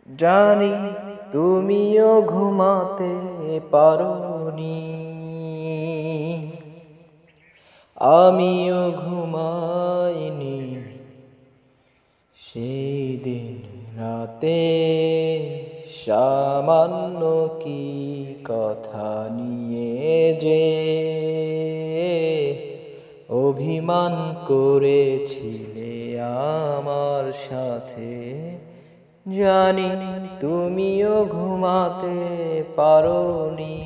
জানি তুমিও ঘুমাতে পারোনি, আমিও ঘুমাইনি। সেই দিন রাতে সামান্য কি কথা নিয়ে যে অভিমান করেছিলে আমার সাথে। জানি তুমিও ঘুমাতে পারোনি,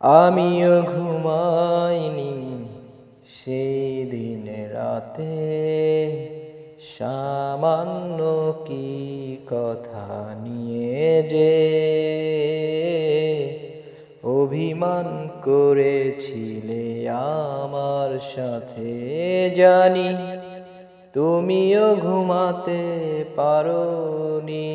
আমিও ঘুমাইনি। সেই দিন রাতে সামান্য কি কথা নিয়ে যে অভিমান করেছিলে আমার সাথে। জানি তুমিও ঘুমাতে পারোনি।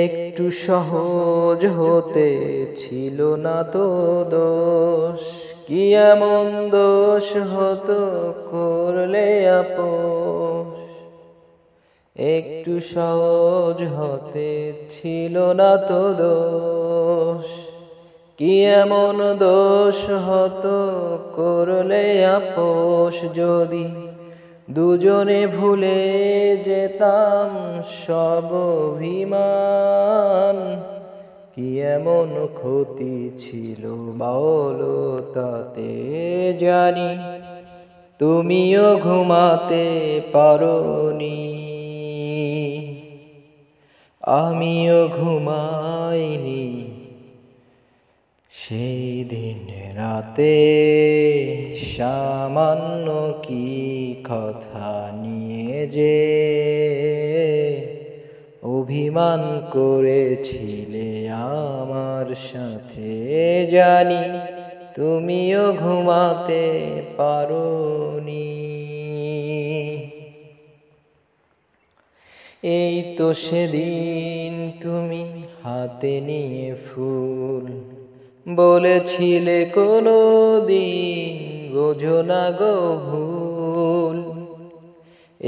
একটু সহজ হতে ছিল না তো দোষ, কি এমন দোষ হতো করলে আপোষ। একটু সহজ হতে ছিল না তো দোষ, কি এমন দোষ হতো করলে আপোষ। যদি দুজনে ভুলে যেতাম সব অভিমান, কি এমন ক্ষতি ছিল বলো তাতে। জানি তুমিও ঘুমাতে পারোনি, আমিও ঘুমাইনি। সেই দিন রাতে সামান্য কি কথা নিয়ে যে অভিমান করেছিলে আমার সাথে। জানি তুমিও ঘুমাতে পারোনি। এই তো সেদিন তুমি হাতে নিয়ে ফুল, বলেছিলে কোনো দিন বোঝো না গো ভুল।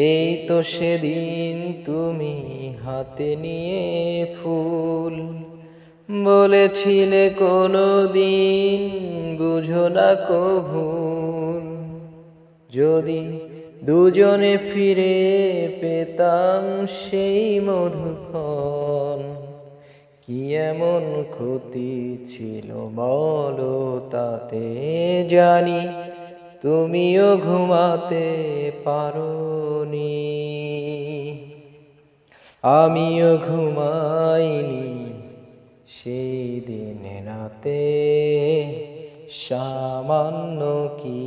এই তো সেদিন তুমি হাতে নিয়ে ফুল, বলেছিলে কোনো দিন বুঝো না গো ভুল। যদি দুজনে ফিরে পেতাম সেই মধুক্ষণ, কি এমন ক্ষতি ছিল বলো তাতে। জানি তুমিও ঘুমাতে পারোনি, আমিও ঘুমাইনি। সেই দিন রাতে সামান্য কি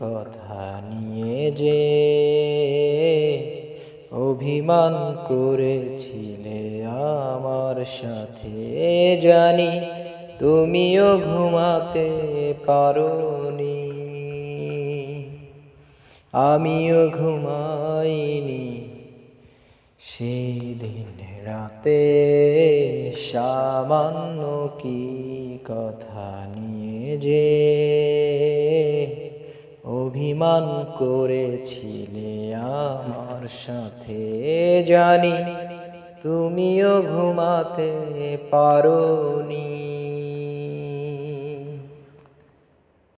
কথা নিয়ে যে অভিমান করেছিলে আমার সাথে। জানি তুমিও ঘুমাতে পারোনি, আমিও ঘুমাইনি। সেই দিন রাতে সামান্য কি কথা নিয়ে যে অভিমান করেছিলে আমার সাথে। জানি তুমিও ঘুমাতে পারোনি।